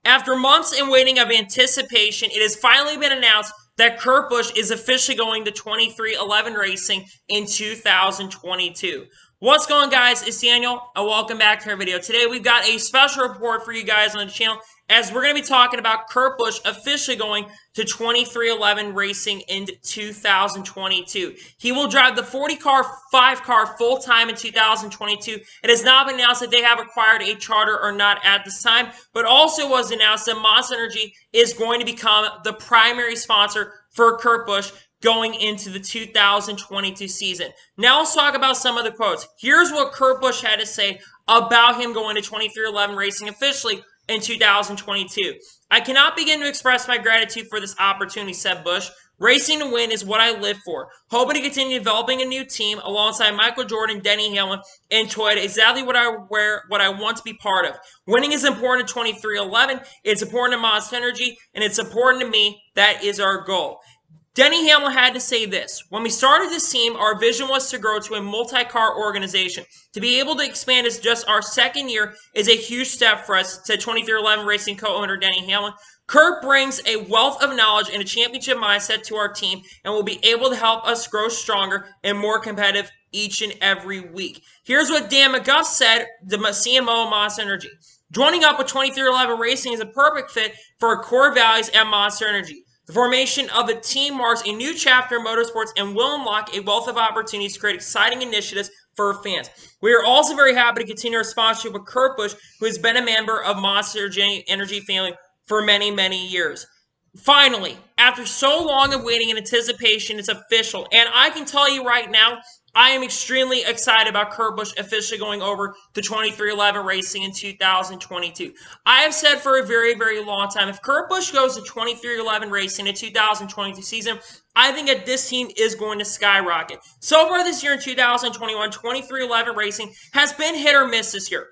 After months in waiting of anticipation, it has finally been announced that Kurt Busch is officially going to 2311 Racing in 2022. What's going on, guys? It's Daniel, and welcome back to our video. Today, we've got a special report for you guys on the channel, as we're going to be talking about Kurt Busch officially going to 2311 Racing in 2022. He will drive the 40-car, 5-car full-time in 2022. It has not been announced that they have acquired a charter or not at this time, but also was announced that Monster Energy is going to become the primary sponsor for Kurt Busch going into the 2022 season. Now let's talk about some of the quotes. Here's what Kurt Busch had to say about him going to 2311 Racing officially in 2022. "I cannot begin to express my gratitude for this opportunity," said Busch. "Racing to win is what I live for. Hoping to continue developing a new team alongside Michael Jordan, Denny Hamlin, and Toyota, exactly what I want to be part of. Winning is important to 2311. It's important to Monster Energy, and it's important to me. That is our goal." Denny Hamlin had to say this: "When we started this team, our vision was to grow to a multi-car organization. To be able to expand as just our second year is a huge step for us," said 2311 Racing co-owner Denny Hamlin. "Kurt brings a wealth of knowledge and a championship mindset to our team and will be able to help us grow stronger and more competitive each and every week." Here's what Dan McGuff said, the CMO of Monster Energy: "Joining up with 2311 Racing is a perfect fit for our core values at Monster Energy. The formation of the team marks a new chapter in motorsports and will unlock a wealth of opportunities to create exciting initiatives for our fans. We are also very happy to continue our sponsorship with Kurt Busch, who has been a member of Monster Energy family for many, many years." Finally, after so long of waiting and anticipation, it's official. And I can tell you right now, I am extremely excited about Kurt Busch officially going over to 2311 Racing in 2022. I have said for a very, very long time, if Kurt Busch goes to 2311 Racing in 2022 season, I think that this team is going to skyrocket. So far this year in 2021, 2311 Racing has been hit or miss this year.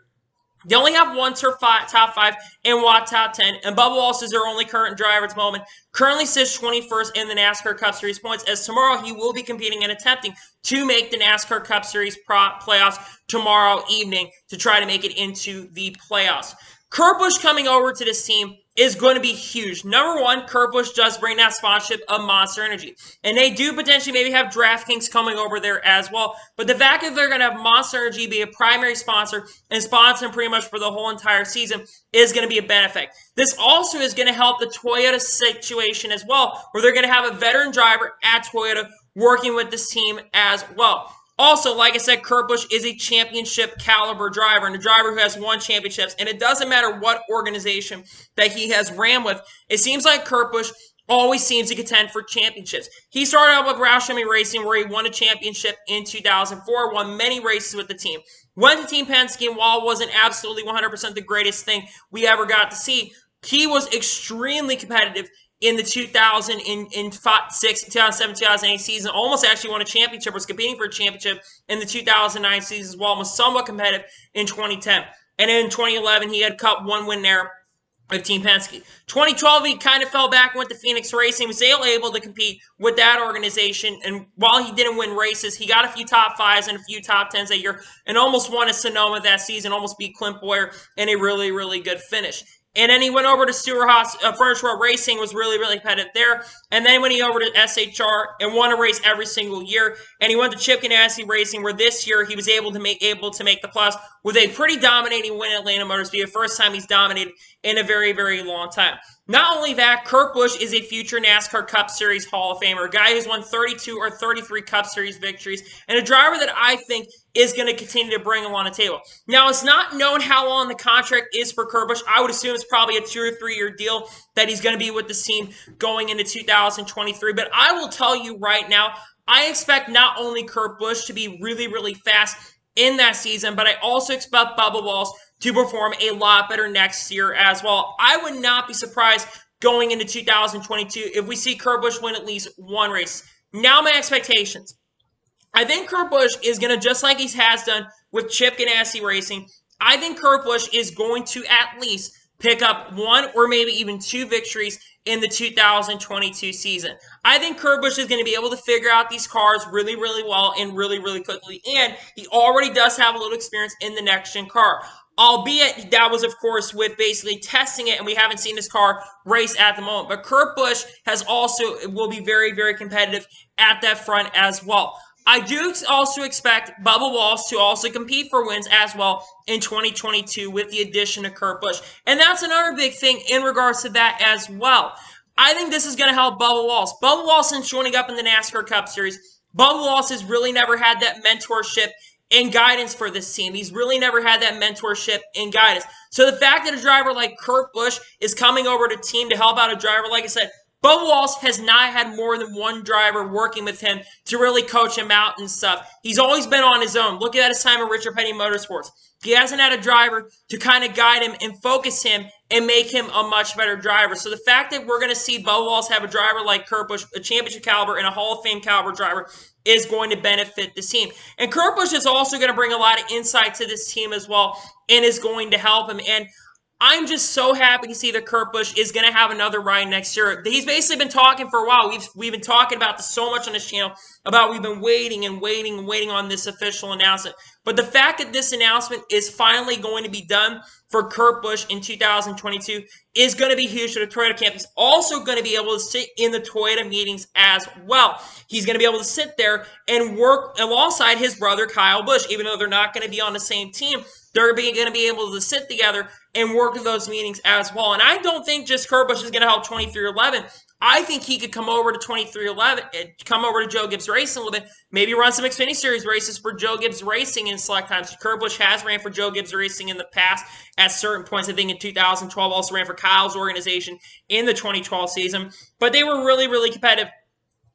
They only have one top 5 and one top 10, and Bubba Wallace is their only current driver at the moment. Currently sits 21st in the NASCAR Cup Series points, as tomorrow he will be competing and attempting to make the NASCAR Cup Series playoffs tomorrow evening to try to make it into the playoffs. Kurt Busch coming over to this team is going to be huge. Number one, Kurt Busch does bring that sponsorship of Monster Energy. And they do potentially maybe have DraftKings coming over there as well. But the fact that they're going to have Monster Energy be a primary sponsor and sponsor them pretty much for the whole entire season is going to be a benefit. This also is going to help the Toyota situation as well, where they're going to have a veteran driver at Toyota working with this team as well. Also, like I said, Kurt Busch is a championship caliber driver and a driver who has won championships. And it doesn't matter what organization that he has ran with. It seems like Kurt Busch always seems to contend for championships. He started out with Roush Racing, where he won a championship in 2004, won many races with the team. Went to Team Penske, and while it wasn't absolutely 100% the greatest thing we ever got to see, he was extremely competitive in the 2006, 2007, 2008 season. Almost actually won a championship, was competing for a championship in the 2009 season as well, and was somewhat competitive in 2010. And in 2011, he had Cup 1 win there with Team Penske. 2012, he kind of fell back and went to Phoenix Racing. He was able to compete with that organization. And while he didn't win races, he got a few top 5s and a few top 10s that year and almost won a Sonoma that season, almost beat Clint Boyer in a really, really good finish. And then he went over to Stewart-Haas Furniture World Racing, was really, really competitive there. And then when he went over to SHR and won a race every single year. And he went to Chip Ganassi Racing, where this year he was able to make the plus with a pretty dominating win at Atlanta Motor Speedway. The first time he's dominated in a very, very long time. Not only that, Kurt Busch is a future NASCAR Cup Series Hall of Famer, a guy who's won 32 or 33 Cup Series victories, and a driver that I think is going to continue to bring him on the table. Now, it's not known how long the contract is for Kurt Busch. I would assume it's probably a 2 or 3 year deal that he's going to be with this team going into 2023. But I will tell you right now, I expect not only Kurt Busch to be really, really fast in that season, but I also expect Bubba Wallace to perform a lot better next year as well. I would not be surprised going into 2022 if we see Kurt Busch win at least one race. Now my expectations. I think Kurt Busch is going to, just like he has done with Chip Ganassi Racing, I think Kurt Busch is going to at least pick up 1 or maybe even 2 victories in the 2022 season. I think Kurt Busch is going to be able to figure out these cars really, really well and really, really quickly. And he already does have a little experience in the next-gen car. albeit that was, of course, with basically testing it, and we haven't seen this car race at the moment. But Kurt Busch will be very, very competitive at that front as well. I do also expect Bubba Wallace to also compete for wins as well in 2022 with the addition of Kurt Busch. And that's another big thing in regards to that as well. I think this is going to help Bubba Wallace. Bubba Wallace, since joining up in the NASCAR Cup Series, Bubba Wallace has really never had that mentorship and guidance for this team. He's really never had that mentorship and guidance. So the fact that a driver like Kurt Busch is coming over to team to help out a driver, like I said, Bubba Wallace has not had more than one driver working with him to really coach him out and stuff. He's always been on his own. Look at his time at Richard Petty Motorsports. He hasn't had a driver to kind of guide him and focus him and make him a much better driver. So the fact that we're going to see Bubba Wallace have a driver like Kurt Busch, a championship caliber and a Hall of Fame caliber driver, is going to benefit this team. And Kurt Busch is also going to bring a lot of insight to this team as well and is going to help him. And I'm just so happy to see that Kurt Busch is going to have another ride next year. He's basically been talking for a while. We've been talking about this so much on this channel about we've been waiting on this official announcement. But the fact that this announcement is finally going to be done for Kurt Busch in 2022 is going to be huge for the Toyota camp. He's also going to be able to sit in the Toyota meetings as well. He's going to be able to sit there and work alongside his brother Kyle Busch, even though they're not going to be on the same team. They're going to be able to sit together and work in those meetings as well. And I don't think just Kurt Busch is going to help 2311. I think he could come over to 2311, come over to Joe Gibbs Racing a little bit, maybe run some Xfinity Series races for Joe Gibbs Racing in select times. Kurt Busch has ran for Joe Gibbs Racing in the past at certain points. I think in 2012 also ran for Kyle's organization in the 2012 season. But they were really, really competitive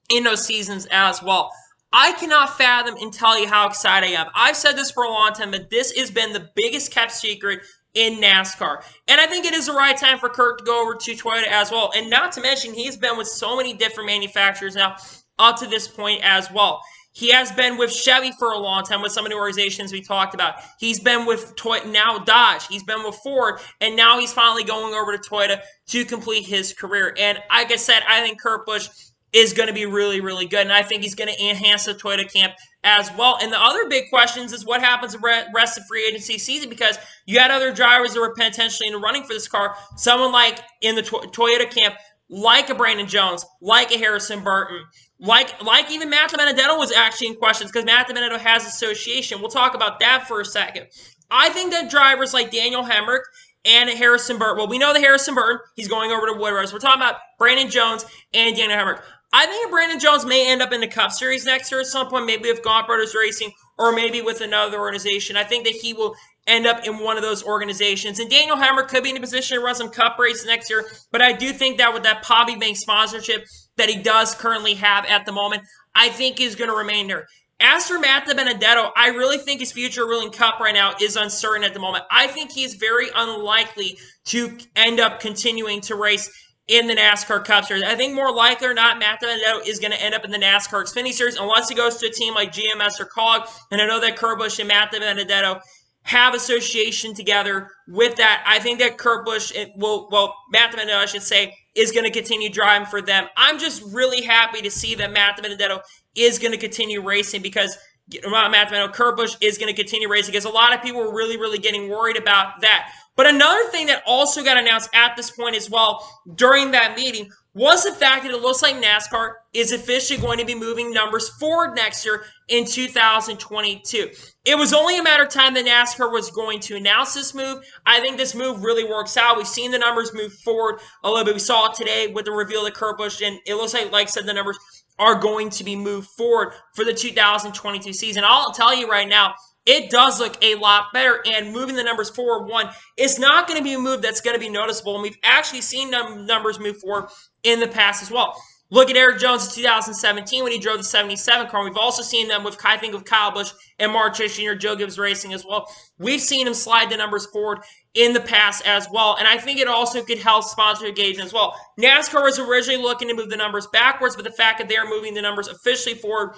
in those seasons as well. I cannot fathom and tell you how excited I am. I've said this for a long time, but this has been the biggest kept secret in NASCAR. And I think it is the right time for Kurt to go over to Toyota as well. And not to mention, he's been with so many different manufacturers now up to this point as well. He has been with Chevy for a long time with some of the organizations we talked about. He's been with now Dodge. He's been with Ford. And now he's finally going over to Toyota to complete his career. And like I said, I think Kurt Busch is going to be really, really good. And I think he's going to enhance the Toyota camp as well. And the other big questions is what happens the rest of free agency season, because you had other drivers that were potentially in the running for this car. Someone like in the Toyota camp, like a Brandon Jones, like a Harrison Burton, like even Matt Benedetto was actually in questions because Matt Benedetto has association. We'll talk about that for a second. I think that drivers like Daniel Hemrick and Harrison Burton, well, we know that Harrison Burton, he's going over to Woodruff. We're talking about Brandon Jones and Daniel Hemrick. I think Brandon Jones may end up in the Cup Series next year at some point, maybe with Gaunt Brothers Racing or maybe with another organization. I think that he will end up in one of those organizations. And Daniel Hemrick could be in a position to run some Cup races next year, but I do think that with that Poppy Bank sponsorship that he does currently have at the moment, I think is going to remain there. As for Matt Benedetto, I really think his future ruling Cup right now is uncertain at the moment. I think he's very unlikely to end up continuing to race in the NASCAR Cup Series. I think more likely or not, Matt Benedetto is going to end up in the NASCAR Xfinity Series unless he goes to a team like GMS or COG. And I know that Kurt Busch and Matt Benedetto have association together with that. I think that Kurt Busch Matt Benedetto, I should say, is going to continue driving for them. I'm just really happy to see that Matt Benedetto is going to continue racing because Kurt Busch is going to continue racing because a lot of people were really, really getting worried about that. But another thing that also got announced at this point as well during that meeting was the fact that it looks like NASCAR is officially going to be moving numbers forward next year in 2022. It was only a matter of time that NASCAR was going to announce this move. I think this move really works out. We've seen the numbers move forward a little bit. We saw it today with the reveal of Kurt Busch, and it looks like I said, the numbers are going to be moved forward for the 2022 season. I'll tell you right now, it does look a lot better, and moving the numbers forward, it's not going to be a move that's going to be noticeable, and we've actually seen numbers move forward in the past as well. Look at Eric Jones in 2017 when he drove the 77 car. We've also seen them with, I think, with Kyle Busch and Mark Truex Jr., Joe Gibbs Racing as well. We've seen him slide the numbers forward in the past as well, and I think it also could help sponsor engagement as well. NASCAR was originally looking to move the numbers backwards, but the fact that they're moving the numbers officially forward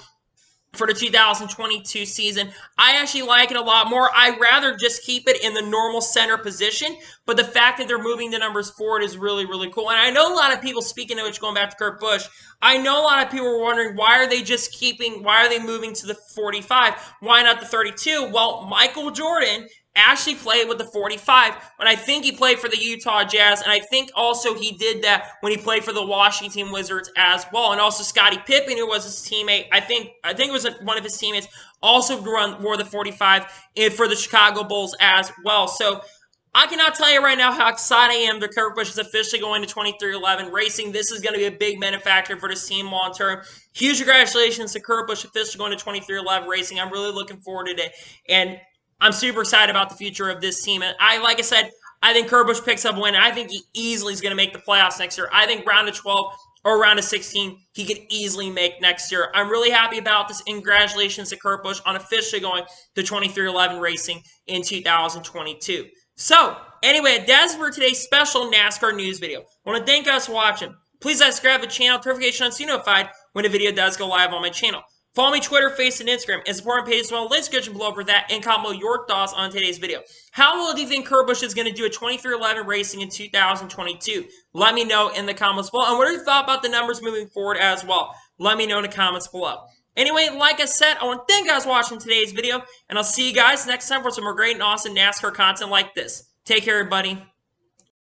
for the 2022 season, I actually like it a lot more. I'd rather just keep it in the normal center position, but the fact that they're moving the numbers forward is really, really cool. And I know a lot of people, speaking of which, going back to Kurt Busch, I know a lot of people were wondering, why are they moving to the 45? Why not the 32? Well, Michael Jordan actually played with the 45, but I think he played for the Utah Jazz, and I think also he did that when he played for the Washington Wizards as well. And also Scottie Pippen, who was his teammate, I think it was one of his teammates, also wore the 45 for the Chicago Bulls as well. So I cannot tell you right now how excited I am that Kurt Busch is officially going to 23XI racing. This is going to be a big benefactor for this team long term. Huge congratulations to Kurt Busch officially going to 23XI racing. I'm really looking forward to it, and I'm super excited about the future of this team. And like I said, I think Kurt Busch picks up a win. I think he easily is going to make the playoffs next year. I think round of 12 or round of 16, he could easily make next year. I'm really happy about this. And congratulations to Kurt Busch on officially going to 23XI racing in 2022. So, anyway, that's for today's special NASCAR news video. I want to thank you guys for watching. Please subscribe to the channel, notification on so you're notified when a video does go live on my channel. Follow me Twitter, Facebook, and Instagram, and support my page as well. Links description below for that, and comment below your thoughts on today's video. How well do you think Kurt Busch is going to do at 23XI racing in 2022? Let me know in the comments below. And what are your thoughts about the numbers moving forward as well? Let me know in the comments below. Anyway, like I said, I want to thank you guys for watching today's video, and I'll see you guys next time for some more great and awesome NASCAR content like this. Take care, everybody.